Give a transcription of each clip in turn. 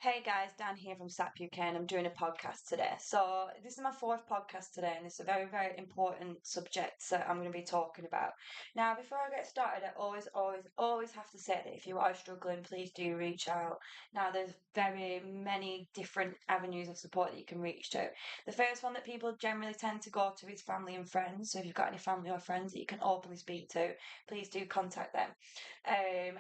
Hey guys, Dan here from SAP UK, and I'm doing a podcast today. So, this is my fourth podcast today, and it's a very, very important subject that I'm going to be talking about. Now, before I get started, I always have to say that if you are struggling, please do reach out. Now, there's very many different avenues of support that you can reach to. The first one that people generally tend to go to is family and friends. So, if you've got any family or friends that you can openly speak to, please do contact them.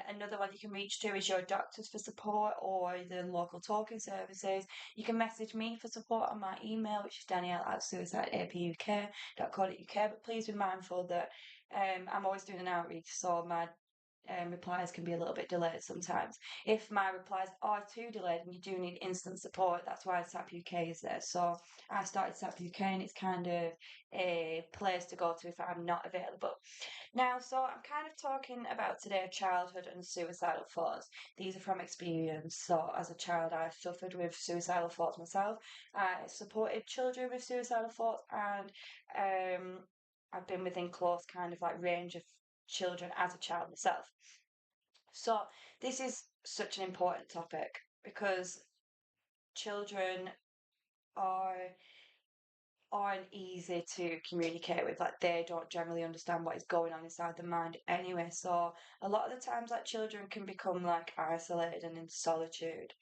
Another one you can reach to is your doctors for support or the local talking services. You can message me for support on my email, which is danielle@suicideapuk.co.uk. But please be mindful that I'm always doing an outreach, so my replies can be a little bit delayed sometimes. If my replies are too delayed and you do need instant support, that's why SAP UK is there. So I started SAP UK, and it's kind of a place to go to if I'm not available. Now, so I'm kind of talking about today childhood and suicidal thoughts. These are from experience. So, as a child, I suffered with suicidal thoughts myself. I supported children with suicidal thoughts, and I've been within close kind of like range of children as a child myself. So, this is such an important topic because children are aren't easy to communicate with. Like they don't generally understand what is going on inside the mind anyway. So a lot of the times, like children can become like isolated and in solitude.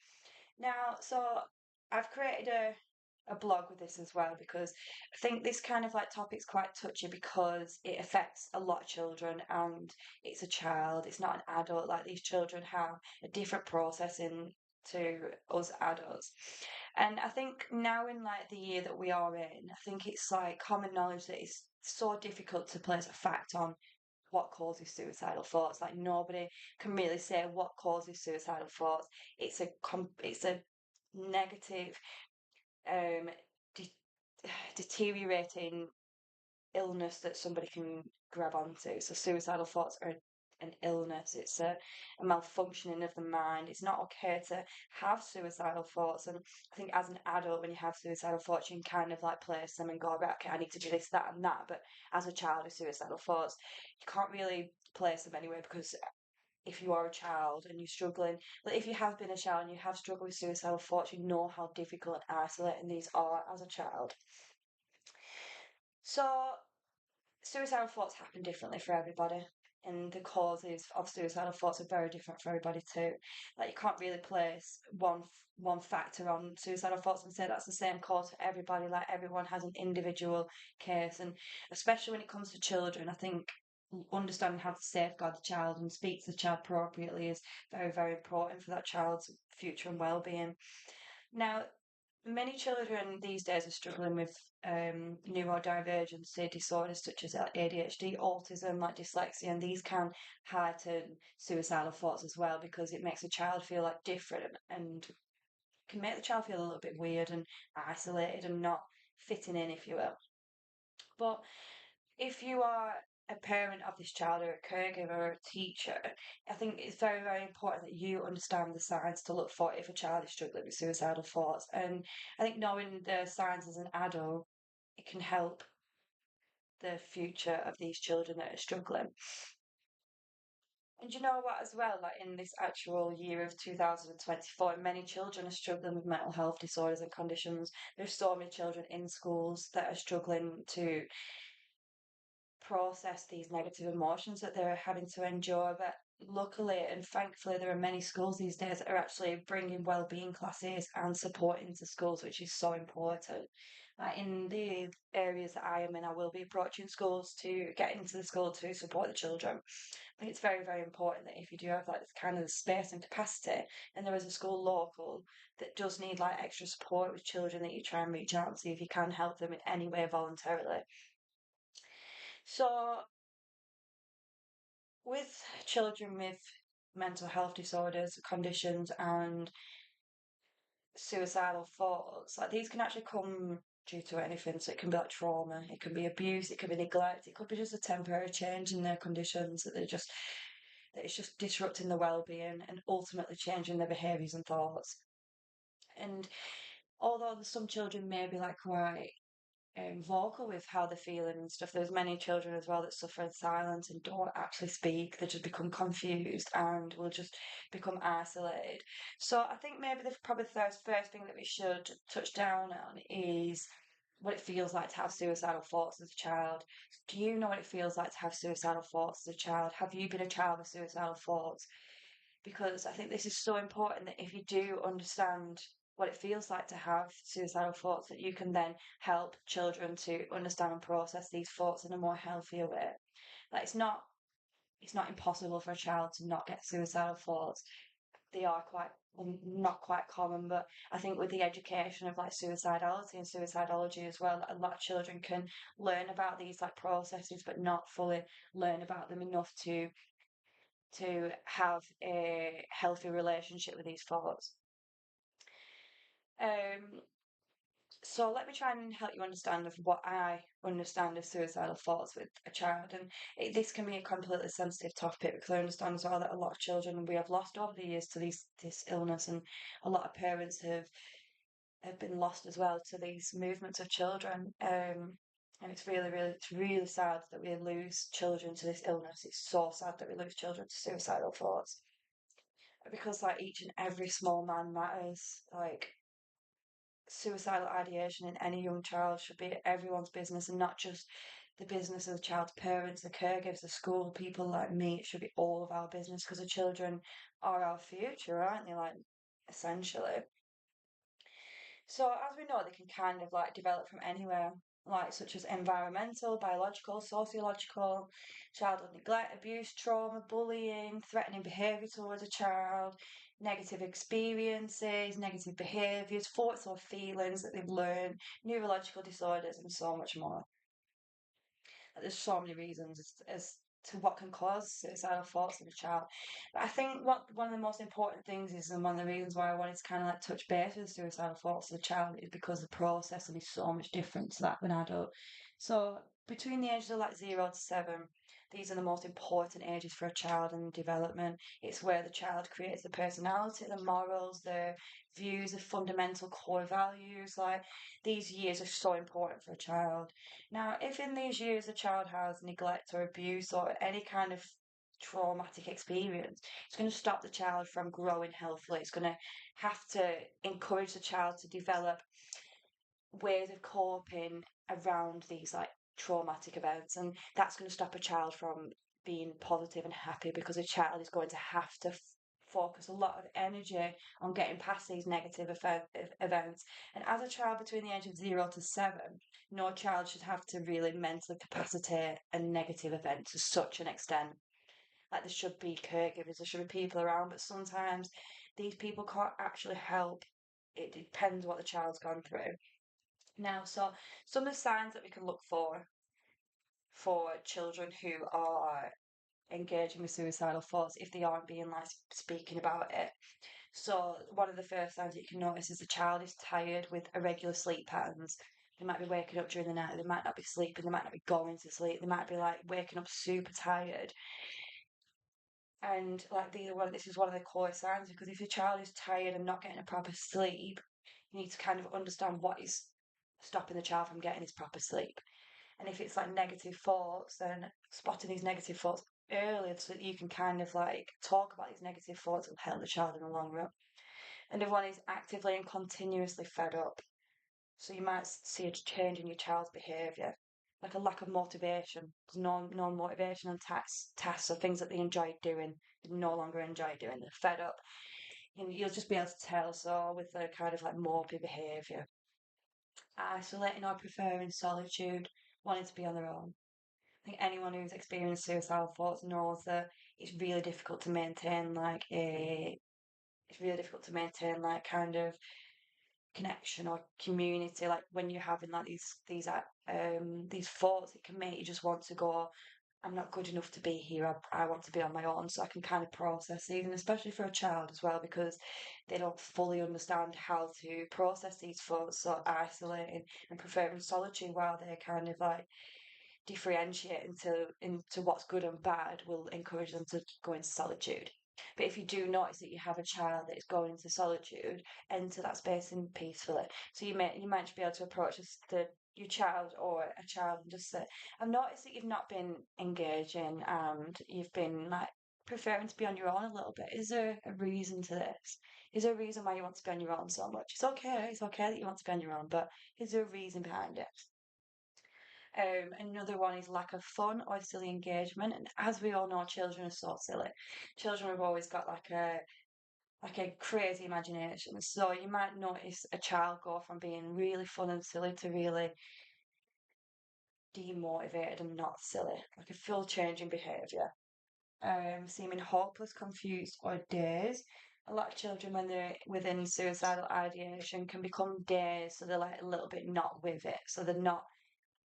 Now, so I've created a blog with this as well because I think this kind of like topic's quite touchy because it affects a lot of children and it's a child, it's not an adult. Like these children have a different processing to us adults. And I think now in like the year that we are in, I think it's like common knowledge that it's so difficult to place a fact on what causes suicidal thoughts. Like nobody can really say what causes suicidal thoughts. It's a negative, um, de- deteriorating illness that somebody can grab onto. So suicidal thoughts are an illness. It's a malfunctioning of the mind. It's not okay to have suicidal thoughts. And I think as an adult, when you have suicidal thoughts, you can kind of like place them and go, right, okay, I need to do this, that, and that. But as a child with suicidal thoughts, you can't really place them anywhere because if you are a child and you're struggling, but if you have been a child and you have struggled with suicidal thoughts, you know how difficult and isolating these are as a child. So suicidal thoughts happen differently for everybody, and the causes of suicidal thoughts are very different for everybody too. Like you can't really place one factor on suicidal thoughts and say that's the same cause for everybody. Like everyone has an individual case, and especially when it comes to children, I think understanding how to safeguard the child and speak to the child appropriately is very, very important for that child's future and well-being. Now, many children these days are struggling with neurodivergency disorders such as ADHD, autism, like dyslexia, and these can heighten suicidal thoughts as well because it makes a child feel like different and can make the child feel a little bit weird and isolated and not fitting in, if you will. But if you are a parent of this child or a caregiver or a teacher, I think it's very, very important that you understand the signs to look for if a child is struggling with suicidal thoughts. And I think knowing the signs as an adult, it can help the future of these children that are struggling. And you know what, as well, like in this actual year of 2024, many children are struggling with mental health disorders and conditions. There's so many children in schools that are struggling to process these negative emotions that they're having to endure. But luckily and thankfully, there are many schools these days that are actually bringing well-being classes and support into schools, which is so important. In the areas that I am in, I will be approaching schools to get into the school to support the children. I think it's very, very important that if you do have like this kind of space and capacity, and there is a school local that does need like extra support with children, that you try and reach out and see if you can help them in any way voluntarily. So with children with mental health disorders, conditions, and suicidal thoughts, like these can actually come due to anything. So it can be like trauma, it can be abuse, it can be neglect, it could be just a temporary change in their conditions that it's just disrupting their well-being and ultimately changing their behaviours and thoughts. And although some children may be like quite vocal with how they're feeling and stuff. There's many children as well that suffer in silence and don't actually speak. They just become confused and will just become isolated. So I think maybe the probably the first thing that we should touch down on is what it feels like to have suicidal thoughts as a child. Do you know what it feels like to have suicidal thoughts as a child? Have you been a child with suicidal thoughts? Because I think this is so important that if you do understand what it feels like to have suicidal thoughts, that you can then help children to understand and process these thoughts in a more healthier way. Like it's not impossible for a child to not get suicidal thoughts. They are quite not quite common, but I think with the education of like suicidality and suicidology as well, a lot of children can learn about these like processes, but not fully learn about them enough to have a healthy relationship with these thoughts. Um, so let me try and help you understand of what I understand as suicidal thoughts with a child, and this can be a completely sensitive topic because I understand as well that a lot of children we have lost over the years to this illness, and a lot of parents have been lost as well to these movements of children. And it's really sad that we lose children to this illness. It's so sad that we lose children to suicidal thoughts because like each and every small man matters. Like suicidal ideation in any young child should be everyone's business and not just the business of the child's parents, the caregivers, the school, people like me. It should be all of our business because the children are our future, aren't they? Like essentially. So as we know, they can kind of like develop from anywhere, like such as environmental, biological, sociological, childhood neglect, abuse, trauma, bullying, threatening behaviour towards a child, negative experiences, negative behaviours, thoughts or feelings that they've learned, neurological disorders, and so much more. There's so many reasons as to what can cause suicidal thoughts in a child. But I think what one of the most important things is, and one of the reasons why I wanted to kind of like touch base with suicidal thoughts as a child is because the process will be so much different to that of an adult. So between the ages of like 0 to 7, these are the most important ages for a child in development. It's where the child creates the personality, the morals, the views, the fundamental core values. Like these years are so important for a child. Now, if in these years a child has neglect or abuse or any kind of traumatic experience, it's going to stop the child from growing healthily. It's going to have to encourage the child to develop ways of coping around these like traumatic events, and that's going to stop a child from being positive and happy because a child is going to have to focus a lot of energy on getting past these negative events. And as a child between the age of 0 to 7, no child should have to really mentally capacitate a negative event to such an extent. Like there should be caregivers, there should be people around, but sometimes these people can't actually help. It depends what the child's gone through. Now, so some of the signs that we can look for children who are engaging with suicidal thoughts if they aren't being like speaking about it. So one of the first signs that you can notice is the child is tired with irregular sleep patterns. They might be waking up during the night, they might not be sleeping, they might not be going to sleep, they might be like waking up super tired. And like this is one of the core signs because if your child is tired and not getting a proper sleep, you need to kind of understand what is stopping the child from getting his proper sleep. And if it's like negative thoughts, then spotting these negative thoughts early so that you can kind of like talk about these negative thoughts will help the child in the long run. And if one is actively and continuously fed up, so you might see a change in your child's behaviour, like a lack of motivation. There's no motivation on tasks or things that they enjoy doing, they no longer enjoy doing. They're fed up. And you'll just be able to tell. So with the kind of like mopey behaviour, isolating or preferring solitude, wanting to be on their own. I think anyone who's experienced suicidal thoughts knows that it's really difficult to maintain it's really difficult to maintain like kind of connection or community. Like when you're having like these thoughts, it can make you just want to go, I'm not good enough to be here. I want to be on my own. So I can kind of process these, and especially for a child as well, because they don't fully understand how to process these thoughts. So isolating and preferring solitude while they're kind of like differentiate into what's good and bad will encourage them to go into solitude. But if you do notice that you have a child that is going into solitude, enter that space in peacefully. So you might be able to approach the your child or a child and just say, I've noticed that you've not been engaging and you've been like preferring to be on your own a little bit. Is there a reason to this? Is there a reason why you want to be on your own so much? It's okay that you want to be on your own, but is there a reason behind it? Another one is lack of fun or silly engagement. And as we all know, children are so silly. Children have always got like a crazy imagination. So you might notice a child go from being really fun and silly to really demotivated and not silly, like a full change in behaviour. Seeming hopeless, confused, or dazed. A lot of children, when they're within suicidal ideation, can become dazed, so they're like a little bit not with it. So they're not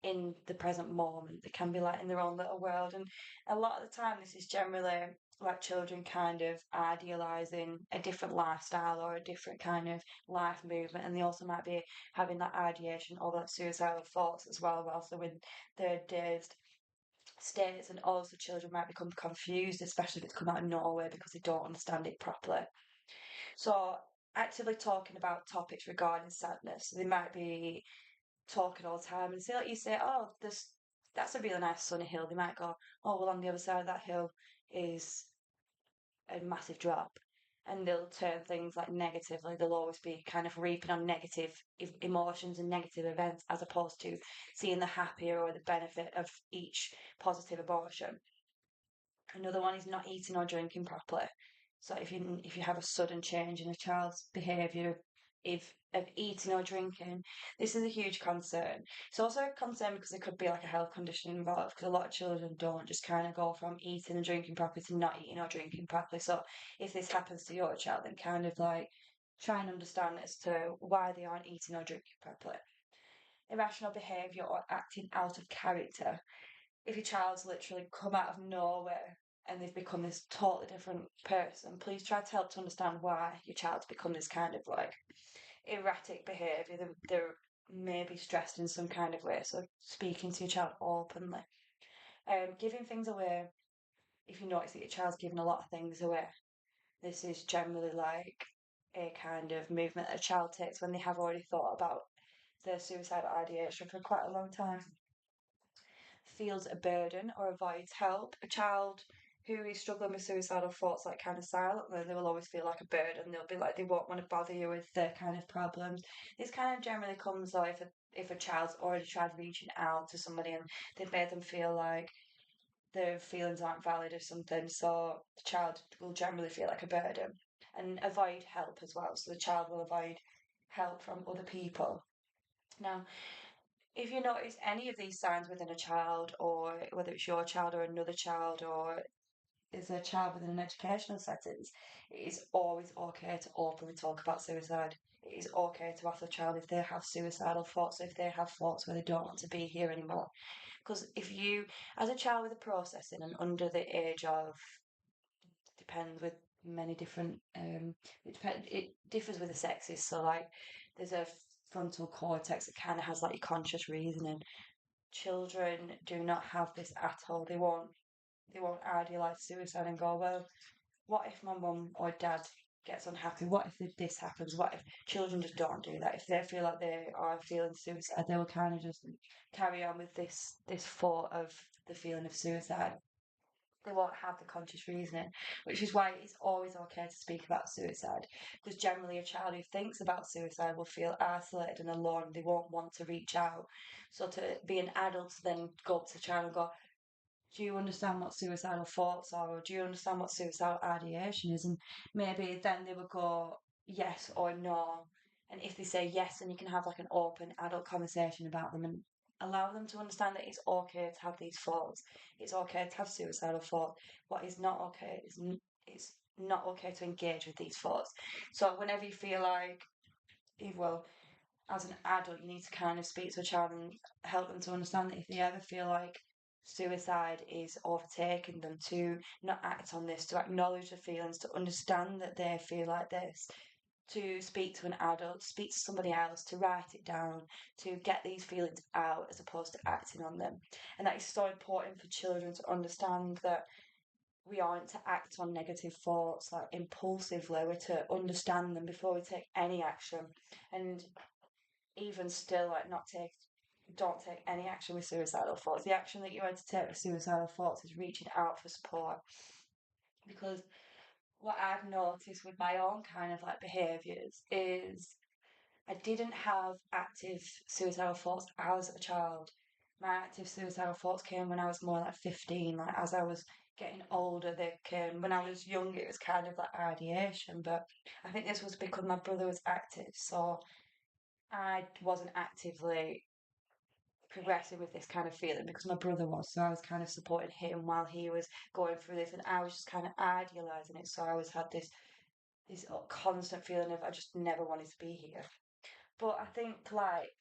in the present moment. They can be like in their own little world. And a lot of the time, this is generally like children kind of idealizing a different lifestyle or a different kind of life movement. And they also might be having that ideation or that suicidal thoughts as well, whilst they're in their dazed states. And also, children might become confused, especially if it's come out of nowhere because they don't understand it properly. So, actively talking about topics regarding sadness, they might be talking all the time and say like you say, oh, this that's a really nice sunny hill. They might go, oh well, on the other side of that hill is a massive drop. And they'll turn things like negatively. They'll always be kind of reaping on negative emotions and negative events as opposed to seeing the happier or the benefit of each positive emotion. Another one is not eating or drinking properly. So if you have a sudden change in a child's behaviour, if of eating or drinking, this is a huge concern. It's also a concern because there could be like a health condition involved because a lot of children don't just kind of go from eating and drinking properly to not eating or drinking properly. So if this happens to your child, then kind of like try and understand as to why they aren't eating or drinking properly. Irrational behaviour or acting out of character. If your child's literally come out of nowhere and they've become this totally different person, please try to help to understand why your child's become this kind of like erratic behaviour. They're maybe stressed in some kind of way. So speaking to your child openly. Giving things away. If you notice that your child's giving a lot of things away, this is generally like a kind of movement that a child takes when they have already thought about their suicidal ideation for quite a long time. Feels a burden or avoids help. A child who is struggling with suicidal thoughts like kind of silently, they will always feel like a burden. They'll be like they won't want to bother you with their kind of problems. This kind of generally comes though if a child's already tried reaching out to somebody and they've made them feel like their feelings aren't valid or something. So the child will generally feel like a burden. And avoid help as well. So the child will avoid help from other people. Now, if you notice any of these signs within a child, or whether it's your child or another child, or is a child within an educational setting, it is always okay to openly talk about suicide. It is okay to ask a child if they have suicidal thoughts, if they have thoughts where they don't want to be here anymore. Because if you, as a child with a processing and under the age of, depends with many different, it differs with the sexes. So like, there's a frontal cortex that kind of has like your conscious reasoning. Children do not have this at all. They won't idealize suicide and go, well, what if my mum or dad gets unhappy? What if this happens? What if children just don't do that? If they feel like they are feeling suicide, they will kind of just carry on with this thought of the feeling of suicide. They won't have the conscious reasoning, which is why it's always okay to speak about suicide. Because generally, a child who thinks about suicide will feel isolated and alone. They won't want to reach out. So, to be an adult, to then go up to the child and go, do you understand what suicidal thoughts are, or do you understand what suicidal ideation is? And maybe then they would go yes or no. And if they say yes, then you can have like an open adult conversation about them and allow them to understand that it's okay to have these thoughts. It's okay to have suicidal thoughts. What is not okay is it's not okay to engage with these thoughts. So whenever you feel like, well, as an adult, you need to kind of speak to a child and help them to understand that if they ever feel like suicide is overtaking them, to not act on this, to acknowledge the feelings, to understand that they feel like this, to speak to an adult, speak to somebody else, to write it down, to get these feelings out as opposed to acting on them. And that is so important for children to understand that we aren't to act on negative thoughts like impulsively. We're to understand them before we take any action. And even still, like not take don't take any action with suicidal thoughts. The action that you had to take with suicidal thoughts is reaching out for support. Because what I've noticed with my own kind of like behaviours is I didn't have active suicidal thoughts as a child. My active suicidal thoughts came when I was more like 15. Like as I was getting older, they came. When I was young, it was kind of like ideation. But I think this was because my brother was active, so I wasn't actively progressing with this kind of feeling because my brother was. So I was kind of supporting him while he was going through this, and I was just kind of idealizing it. So I always had this constant feeling of I just never wanted to be here. But I think like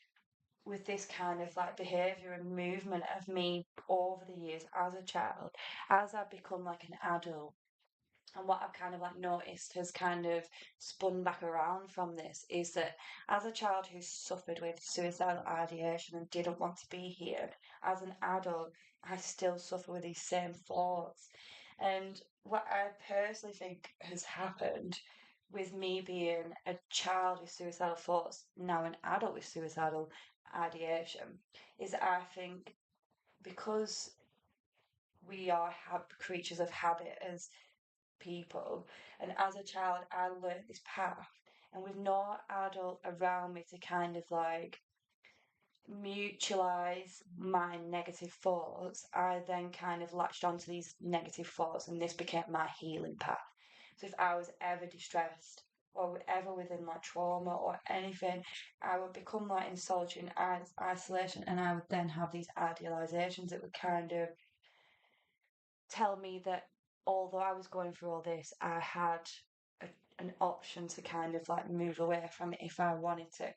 with this kind of like behavior and movement of me over the years as a child, as I've become like an adult, and what I've kind of like noticed has kind of spun back around from this is that as a child who suffered with suicidal ideation and didn't want to be here, as an adult, I still suffer with these same thoughts. And what I personally think has happened with me being a child with suicidal thoughts, now an adult with suicidal ideation, is that I think because we are creatures of habit as people. And as a child, I learned this path, and with no adult around me to kind of like mutualize my negative thoughts, I then kind of latched onto these negative thoughts, and this became my healing path. So if I was ever distressed or ever within like trauma or anything, I would become like in solitude and isolation, and I would then have these idealizations that would kind of tell me that although I was going through all this, I had a, an option to kind of like move away from it if I wanted to.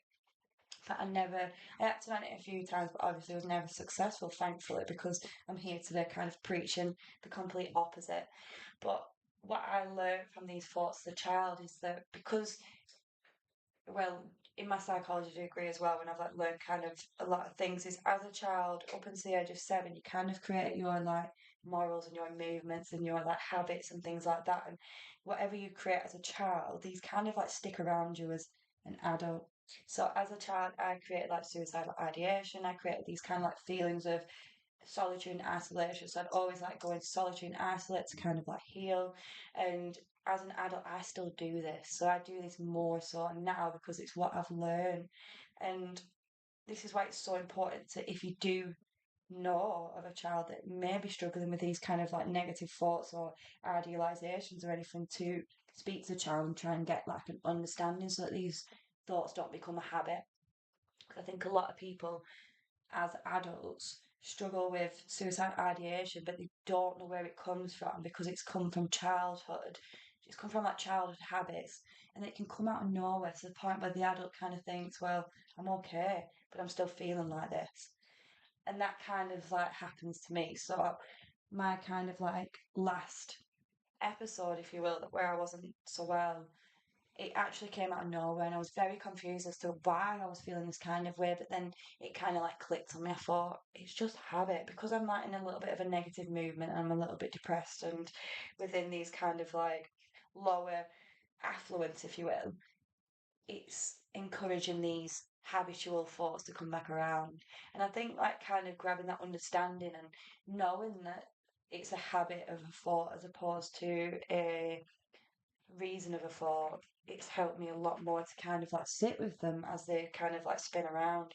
But I had to run it a few times, but obviously was never successful, thankfully, because I'm here today kind of preaching the complete opposite. But what I learned from these thoughts as a child is that because well, in my psychology degree as well, when I've like learned kind of a lot of things, is as a child up until the age of 7, you kind of create your like morals and your movements and your like habits and things like that. And whatever you create as a child, these kind of like stick around you as an adult. So as a child, I created like suicidal ideation. I created these kind of like feelings of solitude and isolation. So I'd always like go into solitude and isolate to kind of like heal. And as an adult, I still do this. So I do this more so now because it's what I've learned. And this is why it's so important to, if you do know of a child that may be struggling with these kind of like negative thoughts or idealizations or anything, to speak to the child and try and get like an understanding so that these thoughts don't become a habit. I think a lot of people as adults struggle with suicide ideation, but they don't know where it comes from because it's come from childhood. It's come from like childhood habits, and it can come out of nowhere to the point where the adult kind of thinks, "Well, I'm okay, but I'm still feeling like this," and that kind of like happens to me. So my kind of like last episode, if you will, where I wasn't so well, it actually came out of nowhere, and I was very confused as to why I was feeling this kind of way. But then it kind of like clicked on me. I thought it's just habit because I'm like in a little bit of a negative movement and I'm a little bit depressed and within these kind of like lower affluence, if you will, it's encouraging these habitual thoughts to come back around. And I think like kind of grabbing that understanding and knowing that it's a habit of a thought as opposed to a reason of a thought, it's helped me a lot more to kind of like sit with them as they kind of like spin around.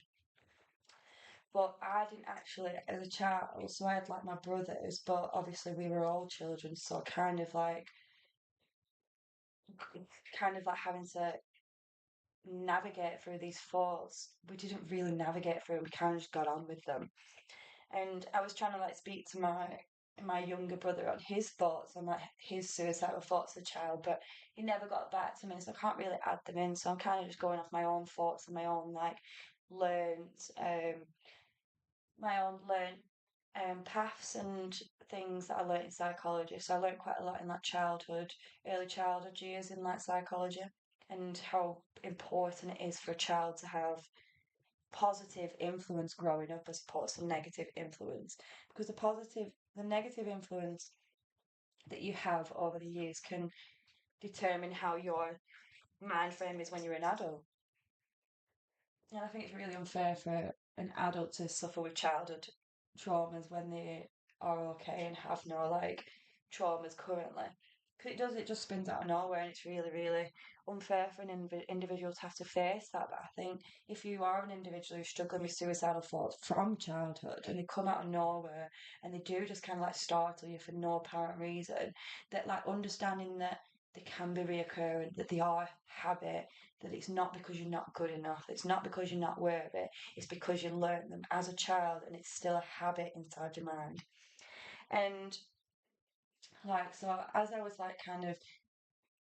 But I didn't actually, as a child, so I had like my brothers, but obviously we were all children, so kind of like having to navigate through these thoughts. We didn't really navigate through, we kind of just got on with them. And I was trying to like speak to my younger brother on his thoughts and like his suicidal thoughts as a child, but he never got back to me, so I can't really add them in. So I'm kind of just going off my own thoughts and learned my own learned paths and things that I learned in psychology. So I learned quite a lot in like early childhood years in like psychology, and how important it is for a child to have positive influence growing up as opposed to negative influence, because the negative influence that you have over the years can determine how your mind frame is when you're an adult. And I think it's really unfair for an adult to suffer with childhood traumas when they are okay and have no like traumas currently. Because it just spins out of nowhere, and it's really, really unfair for an individual to have to face that. But I think if you are an individual who's struggling with suicidal thoughts from childhood and they come out of nowhere and they do just kind of like startle you for no apparent reason, that like understanding that they can be reoccurring, that they are habit, that it's not because you're not good enough, it's not because you're not worthy, it's because you learned them as a child and it's still a habit inside your mind. And like, so as I was like kind of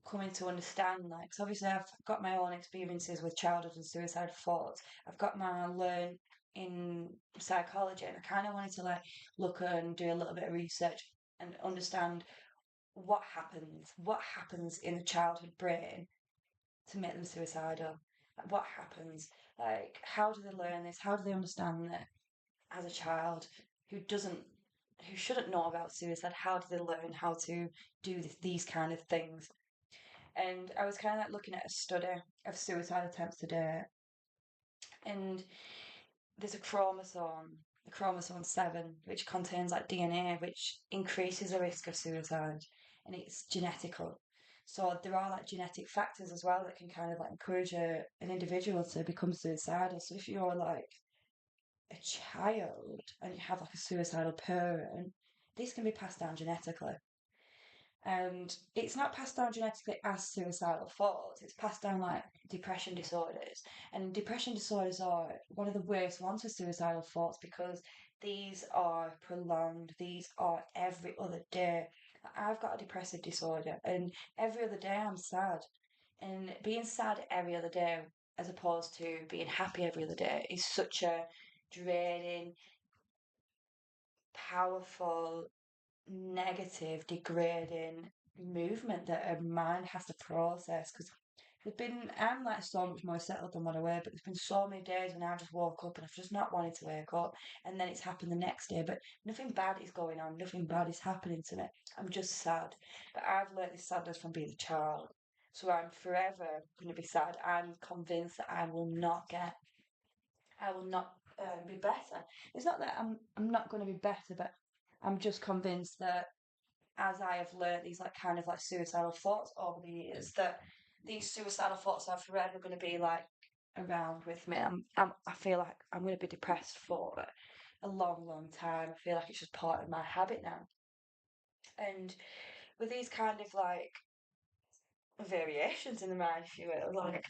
coming to understand, like, so obviously I've got my own experiences with childhood and suicide thoughts. I've got my learn in psychology, and I kind of wanted to like look and do a little bit of research and understand what happens in the childhood brain to make them suicidal. Like, what happens? Like, how do they learn this? How do they understand that as a child who doesn't, who shouldn't know about suicide? How do they learn how to do these kind of things? And I was kind of like looking at a study of suicide attempts today, and there's a chromosome 7, which contains like DNA, which increases the risk of suicide, and it's genetical. So there are like genetic factors as well that can kind of like encourage an individual to become suicidal. So if you're like a child and you have like a suicidal parent, this can be passed down genetically. And it's not passed down genetically as suicidal thoughts, it's passed down like depression disorders. And depression disorders are one of the worst ones for suicidal thoughts because these are prolonged, these are every other day. I've got a depressive disorder, and every other day I'm sad. And being sad every other day, as opposed to being happy every other day, is such a draining, powerful, negative, degrading movement that a mind has to process. Because I'm like so much more settled than what I were, but there's been so many days when I just woke up and I've just not wanted to wake up, and then it's happened the next day, but nothing bad is going on, nothing bad is happening to me. I'm just sad. But I've learnt this sadness from being a child. So I'm forever going to be sad. I'm convinced that I will not be better. It's not that I'm not going to be better, but I'm just convinced that as I have learnt these like kind of like suicidal thoughts over the years, that these suicidal thoughts are forever going to be like around with me. I feel like I'm going to be depressed for a long, long time. I feel like it's just part of my habit now. And with these kind of like variations in the mind, if you will, like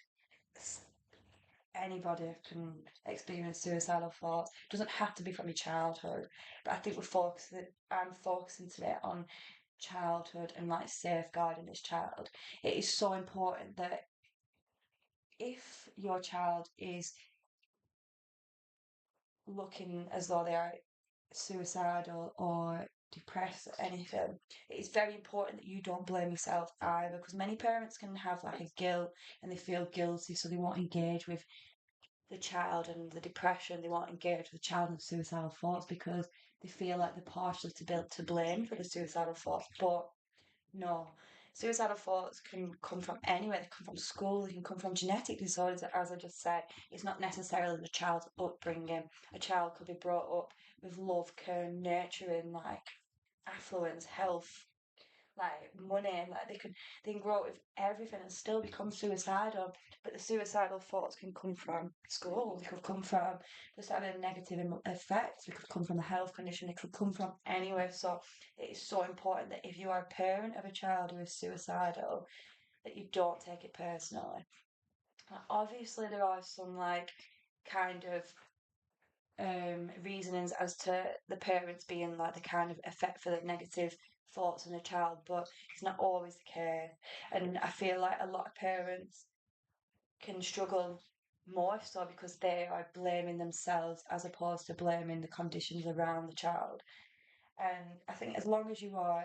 anybody can experience suicidal thoughts. It doesn't have to be from your childhood, but I think I'm focusing today on childhood and like safeguarding this child. It is so important that if your child is looking as though they are suicidal or depressed or anything, it is very important that you don't blame yourself either, because many parents can have like a guilt and they feel guilty, so they won't engage with the child and the depression. They won't engage with the child and suicidal thoughts because they feel like they're partially to blame for the suicidal thoughts. But no, suicidal thoughts can come from anywhere. They come from school, they can come from genetic disorders, as I just said. It's not necessarily the child's upbringing. A child could be brought up with love, care, nurturing, like affluence, health, like money, like they can grow up with everything and still become suicidal. But the suicidal thoughts can come from school, they could come from just having a negative effects, they could come from a health condition, it could come from anywhere. So it is so important that if you are a parent of a child who is suicidal, that you don't take it personally. Obviously there are some like kind of reasonings as to the parents being like the kind of effect for the negative thoughts on a child, but it's not always the case. And I feel like a lot of parents can struggle more so because they are blaming themselves as opposed to blaming the conditions around the child. And I think as long as you are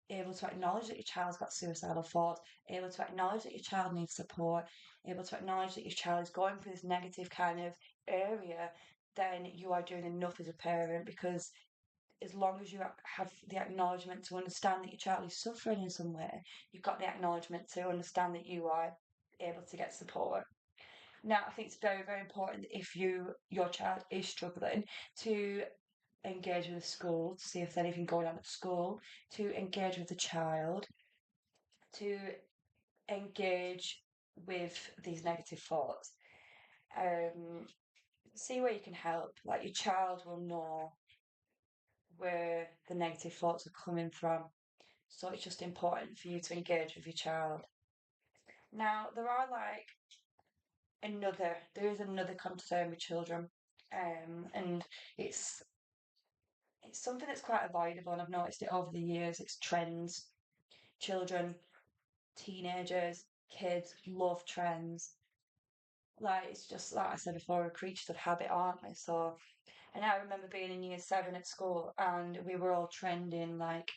able to acknowledge that your child's got suicidal thoughts, able to acknowledge that your child needs support, able to acknowledge that your child is going through this negative kind of area, then you are doing enough as a parent, because as long as you have the acknowledgement to understand that your child is suffering in some way, you've got the acknowledgement to understand that you are able to get support. Now, I think it's very, very important that if your child is struggling, to engage with the school, to see if there's anything going on at school, to engage with the child, to engage with these negative thoughts. Um, See where you can help. Like your child will know where the negative thoughts are coming from. So it's just important for you to engage with your child. Now, there is another concern with children, and it's it's something that's quite avoidable, and I've noticed it over the years. It's trends. Children, teenagers, kids love trends. Like it's just like I said before, we're creatures of habit, aren't we? So, and I remember being in year 7 at school, and we were all trending like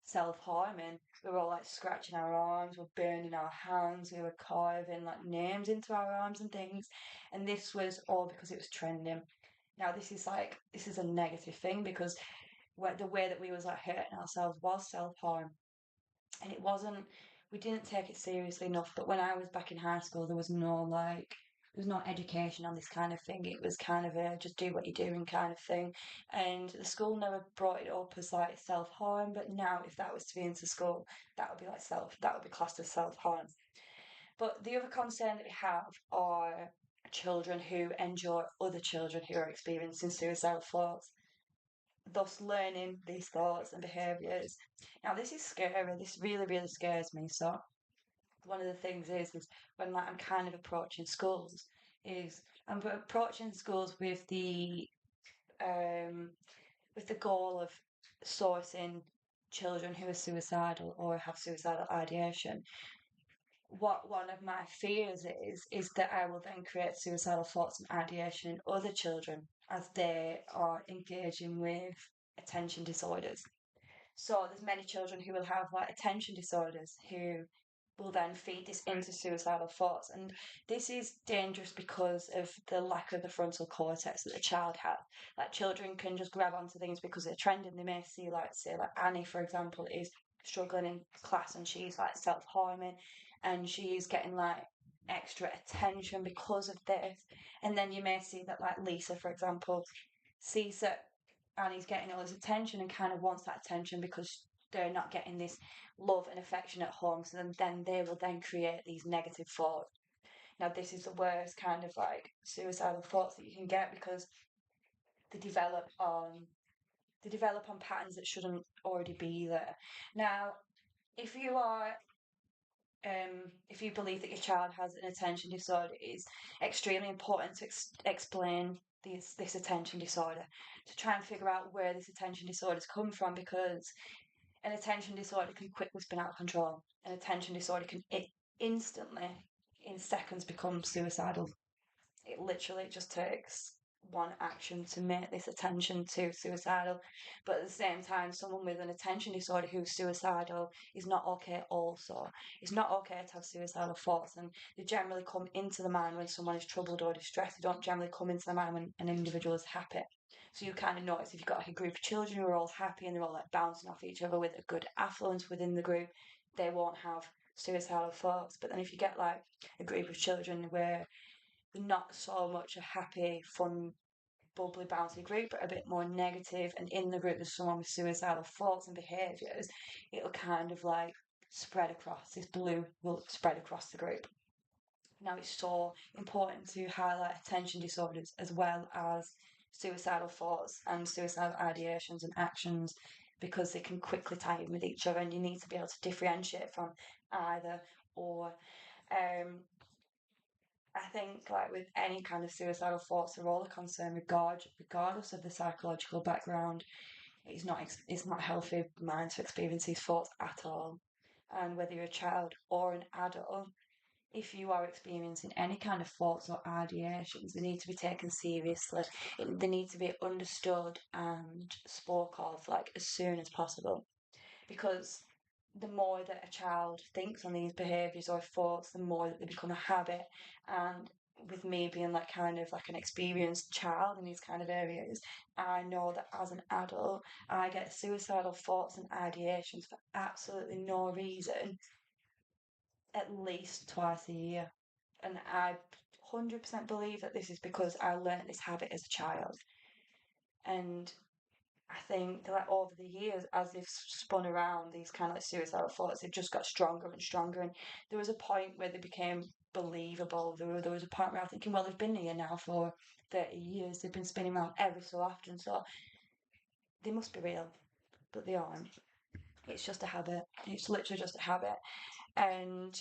self-harming. We were all like scratching our arms, we were burning our hands, we were carving like names into our arms and things. And this was all because it was trending. Now this is a negative thing because the way that we was like hurting ourselves was self-harm, and it wasn't. We didn't take it seriously enough. But when I was back in high school, there was no education on this kind of thing. It was kind of a just do what you're doing kind of thing. And the school never brought it up as like self harm. But now, if that was to be into school, that would be classed as self harm. But the other concern that we have are children who enjoy other children who are experiencing suicidal thoughts, thus learning these thoughts and behaviours. Now, this is scary. This really, really scares me. So, one of the things is when like I'm kind of approaching schools, is I'm approaching schools with the goal of sourcing children who are suicidal or have suicidal ideation. What one of my fears is that I will then create suicidal thoughts and ideation in other children as they are engaging with attention disorders. So there's many children who will have like attention disorders who will then feed this into suicidal thoughts. And this is dangerous because of the lack of the frontal cortex that the child has. Like children can just grab onto things because they're trending. They may see like say like Annie, for example, is struggling in class and she's like self-harming and she's getting like extra attention because of this. And then you may see that like Lisa, for example, sees that Annie's getting all this attention and kind of wants that attention because they're not getting this love and affection at home. So then they will then create these negative thoughts. Now, this is the worst kind of like suicidal thoughts that you can get because they develop on patterns that shouldn't already be there. Now, if you are if you believe that your child has an attention disorder, it is extremely important to explain this attention disorder, to try and figure out where this attention disorder's come from, because an attention disorder can quickly spin out of control. An attention disorder can instantly, in seconds, become suicidal. It literally just takes one action to make this attention to suicidal. But at the same time, someone with an attention disorder who's suicidal is not okay also. It's not okay to have suicidal thoughts, and they generally come into the mind when someone is troubled or distressed. They don't generally come into the mind when an individual is happy. So you kind of notice if you've got like a group of children who are all happy and they're all like bouncing off each other with a good affluence within the group, they won't have suicidal thoughts. But then if you get like a group of children where not so much a happy, fun, bubbly, bouncy group, but a bit more negative, and in the group there's someone with suicidal thoughts and behaviours, it'll kind of like spread across. This blue will spread across the group. Now, it's so important to highlight attention disorders as well as suicidal thoughts and suicidal ideations and actions because they can quickly tie in with each other, and you need to be able to differentiate from either or. Um, I think like with any kind of suicidal thoughts, they're all a concern regardless of the psychological background. It's not healthy mind to experience these thoughts at all. And whether you're a child or an adult, if you are experiencing any kind of thoughts or ideations, they need to be taken seriously. They need to be understood and spoke of like as soon as possible, because the more that a child thinks on these behaviours or thoughts, the more that they become a habit. And with me being like kind of like an experienced child in these kind of areas, I know that as an adult, I get suicidal thoughts and ideations for absolutely no reason at least twice a year. And I 100% believe that this is because I learnt this habit as a child. And I think that like over the years, as they've spun around, these kind of like suicidal thoughts, they've just got stronger and stronger. And there was a point where they became believable. There was a point where I was thinking, well, they've been here now for 30 years. They've been spinning around every so often, so they must be real, but they aren't. It's just a habit. It's literally just a habit. And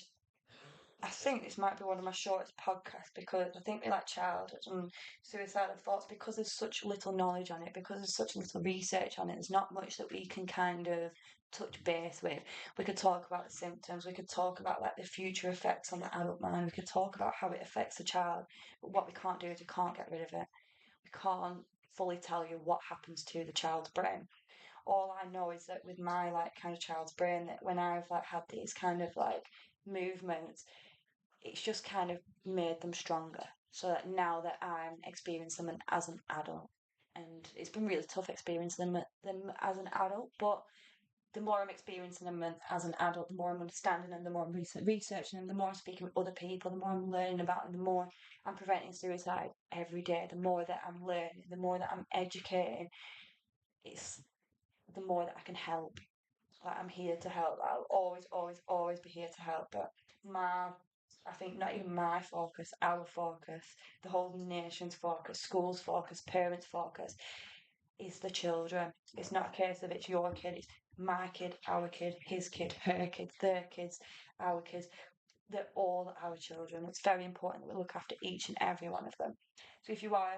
I think this might be one of my shortest podcasts because I think we like childhood and suicidal thoughts because there's such little knowledge on it, because there's such little research on it. There's not much that we can kind of touch base with. We could talk about the symptoms, we could talk about like the future effects on the adult mind, we could talk about how it affects the child, but what we can't do is we can't get rid of it. We can't fully tell you what happens to the child's brain. All I know is that with my like kind of child's brain, that when I've like had these kind of like movements, it's just kind of made them stronger. So that now that I'm experiencing them as an adult, and it's been really tough experiencing them as an adult, but the more I'm experiencing them as an adult, the more I'm understanding them, the more I'm researching them, the more I'm speaking with other people, the more I'm learning about them, the more I'm preventing suicide every day, the more that I'm learning, the more that I'm educating, it's the more that I can help. Like I'm here to help. I'll always, always, always be here to help. But my, I think not even my focus, our focus, the whole nation's focus, schools' focus, parents' focus is the children. It's not a case of it's your kid, it's my kid, our kid, his kid, her kids, their kids, our kids. They're all our children. It's very important that we look after each and every one of them. So if you are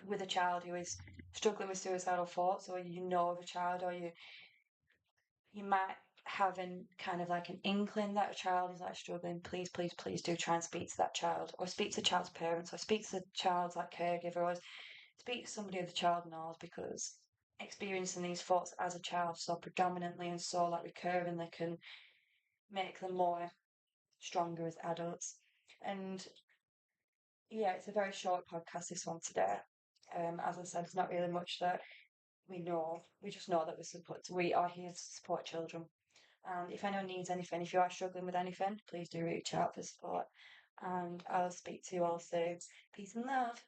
with a child who is struggling with suicidal thoughts, or you know of a child, or you might have an kind of like an inkling that a child is like struggling, please, please, please do try and speak to that child, or speak to the child's parents, or speak to the child's like caregiver, or speak to somebody the child knows, because experiencing these thoughts as a child so predominantly and so like recurringly can make them more stronger as adults. And yeah, it's a very short podcast, this one today. As I said, it's not really much that we know. We just know that we are here to support children. And if anyone needs anything, if you are struggling with anything, please do reach out for support. And I'll speak to you all soon. Peace and love.